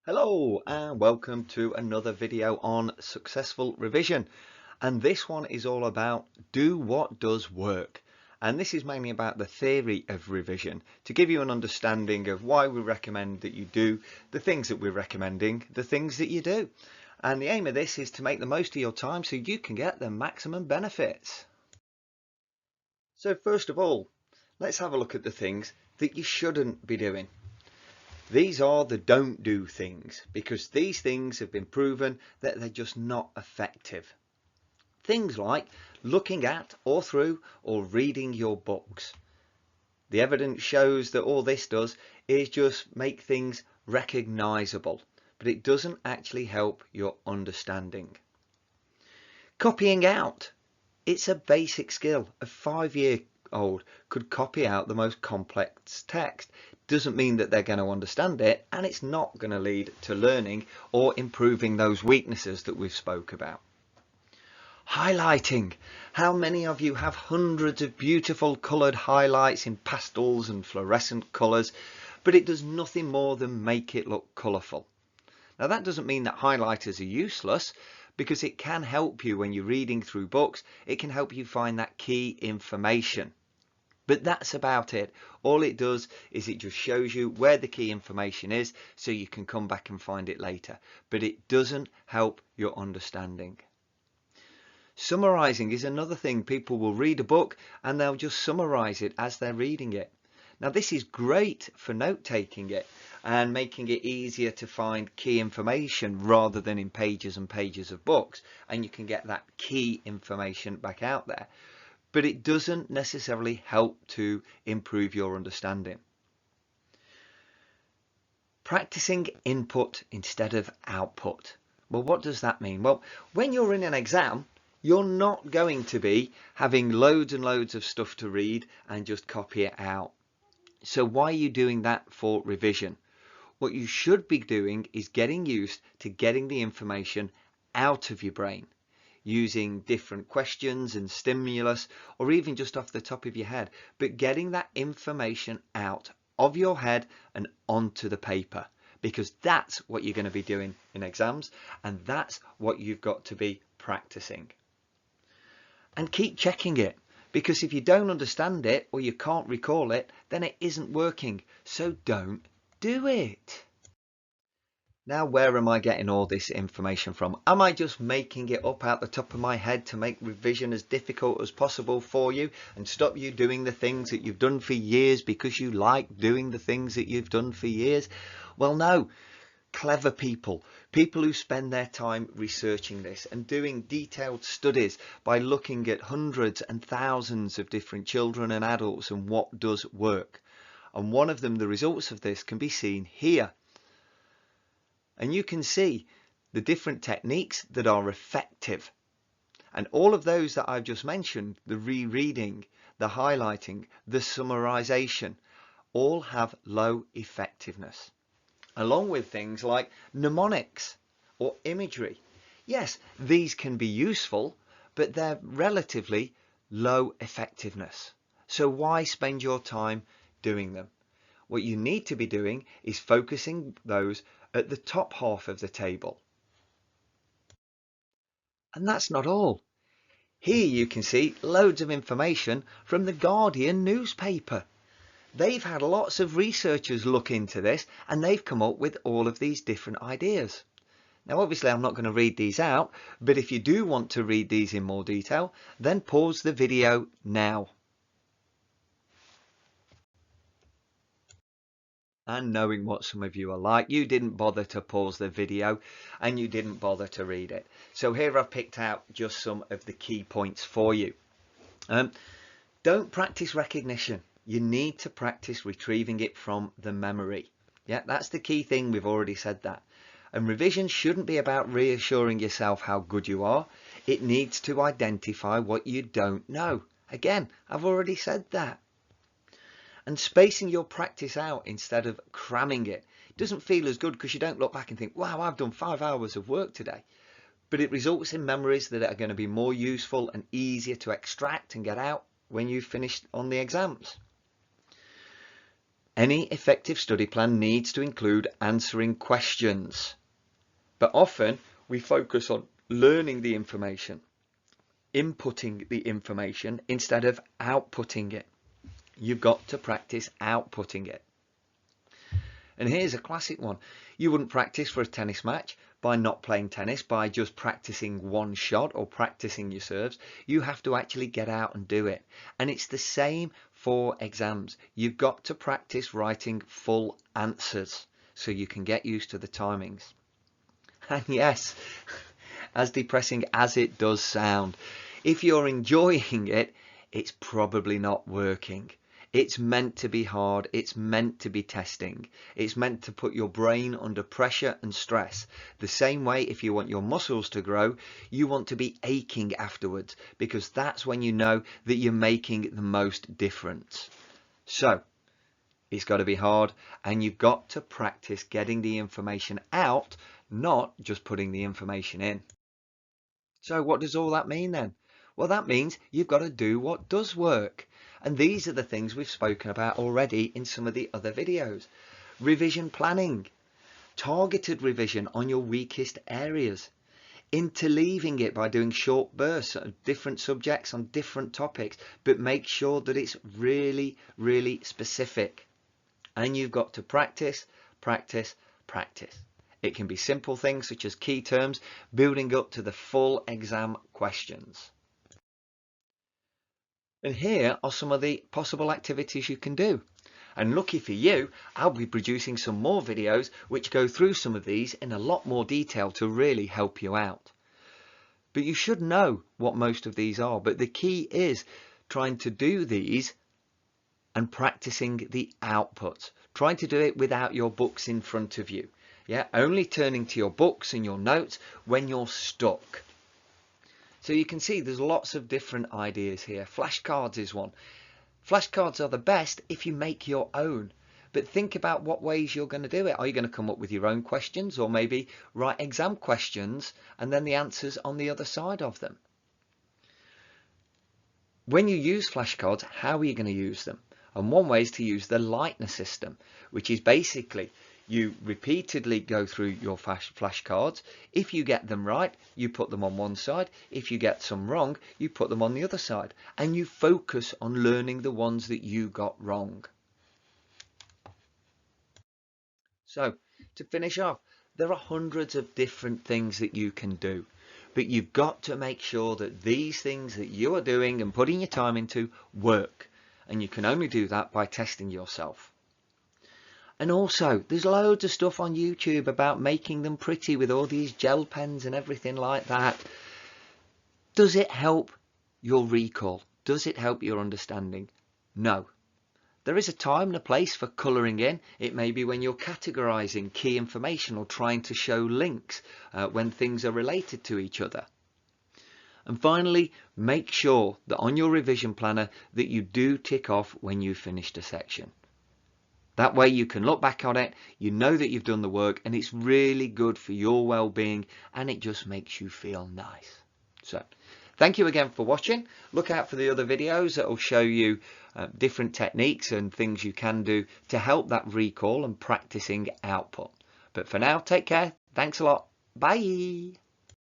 Hello and welcome to another video on successful revision, and this one is all about do what does work, and this is mainly about the theory of revision to give you an understanding of why we recommend that you do the things that we're recommending, the things that you do, and the aim of this is to make the most of your time so you can get the maximum benefits. So first of all, let's have a look at the things that you shouldn't be doing. These are the don't do things, because these things have been proven that they're just not effective. Things like looking at or through or reading your books. The evidence shows that all this does is just make things recognizable, but it doesn't actually help your understanding. Copying out. It's a basic skill. A 5-year-old could copy out the most complex text. Doesn't mean that they're going to understand it, and it's not going to lead to learning or improving those weaknesses that we've spoke about. Highlighting. How many of you have hundreds of beautiful coloured highlights in pastels and fluorescent colours, but it does nothing more than make it look colourful? Now that doesn't mean that highlighters are useless, because it can help you when you're reading through books. It can help you find that key information. But that's about it. All it does is it just shows you where the key information is so you can come back and find it later. But it doesn't help your understanding. Summarizing is another thing. People will read a book and they'll just summarize it as they're reading it. Now this is great for note taking it and making it easier to find key information rather than in pages and pages of books, and you can get that key information back out there. But it doesn't necessarily help to improve your understanding. Practicing input instead of output. Well, what does that mean? Well, when you're in an exam, you're not going to be having loads and loads of stuff to read and just copy it out. So why are you doing that for revision? What you should be doing is getting used to getting the information out of your brain, using different questions and stimulus, or even just off the top of your head, but getting that information out of your head and onto the paper, because that's what you're going to be doing in exams, and that's what you've got to be practicing. And keep checking it, because if you don't understand it or you can't recall it, then it isn't working. So don't do it. Now, where am I getting all this information from? Am I just making it up out the top of my head to make revision as difficult as possible for you and stop you doing the things that you've done for years because you like doing the things that you've done for years? Well, no. Clever people who spend their time researching this and doing detailed studies by looking at hundreds and thousands of different children and adults and what does work. And one of them, the results of this can be seen here. And you can see the different techniques that are effective. And all of those that I've just mentioned, the rereading, the highlighting, the summarization, all have low effectiveness. Along with things like mnemonics or imagery. Yes, these can be useful, but they're relatively low effectiveness. So why spend your time doing them? What you need to be doing is focusing those at the top half of the table. And that's not all. Here you can see loads of information from the Guardian newspaper. They've had lots of researchers look into this and they've come up with all of these different ideas. Now obviously I'm not going to read these out, but if you do want to read these in more detail, then pause the video now. And knowing what some of you are like, you didn't bother to pause the video and you didn't bother to read it. So here I've picked out just some of the key points for you. Don't practice recognition. You need to practice retrieving it from the memory. Yeah, that's the key thing. We've already said that. And revision shouldn't be about reassuring yourself how good you are. It needs to identify what you don't know. Again, I've already said that. And spacing your practice out instead of cramming it. It doesn't feel as good because you don't look back and think, wow, I've done 5 hours of work today. But it results in memories that are going to be more useful and easier to extract and get out when you've finished on the exams. Any effective study plan needs to include answering questions, but often we focus on learning the information, inputting the information instead of outputting it. You've got to practice outputting it. And here's a classic one. You wouldn't practice for a tennis match by not playing tennis, by just practicing one shot or practicing your serves. You have to actually get out and do it. And it's the same for exams. You've got to practice writing full answers so you can get used to the timings. And yes, as depressing as it does sound, if you're enjoying it, it's probably not working. It's meant to be hard. It's meant to be testing. It's meant to put your brain under pressure and stress. The same way, if you want your muscles to grow, you want to be aching afterwards, because that's when you know that you're making the most difference. So it's got to be hard, and you've got to practice getting the information out, not just putting the information in. So what does all that mean then? Well, that means you've got to do what does work. And these are the things we've spoken about already in some of the other videos. Revision planning, targeted revision on your weakest areas, interleaving it by doing short bursts of different subjects on different topics, but make sure that it's really, really specific. And you've got to practice, practice, practice. It can be simple things such as key terms, building up to the full exam questions. And here are some of the possible activities you can do. And lucky for you, I'll be producing some more videos which go through some of these in a lot more detail to really help you out. But you should know what most of these are. But the key is trying to do these and practicing the output. Trying to do it without your books in front of you. Yeah, only turning to your books and your notes when you're stuck. So you can see there's lots of different ideas here. Flashcards is one. Flashcards are the best if you make your own. But think about what ways you're going to do it. Are you going to come up with your own questions, or maybe write exam questions and then the answers on the other side of them? When you use flashcards, how are you going to use them? And one way is to use the Leitner system, which is basically you repeatedly go through your flashcards. If you get them right, you put them on one side. If you get some wrong, you put them on the other side. And you focus on learning the ones that you got wrong. So, to finish off, there are hundreds of different things that you can do. But you've got to make sure that these things that you are doing and putting your time into work. And you can only do that by testing yourself. And also, there's loads of stuff on YouTube about making them pretty with all these gel pens and everything like that. Does it help your recall? Does it help your understanding? No. There is a time and a place for colouring in. It may be when you're categorising key information or trying to show links when things are related to each other. And finally, make sure that on your revision planner that you do tick off when you've finished a section. That way you can look back on it, you know that you've done the work, and it's really good for your well-being, and it just makes you feel nice. So, thank you again for watching. Look out for the other videos that will show you different techniques and things you can do to help that recall and practicing output. But for now, take care. Thanks a lot. Bye.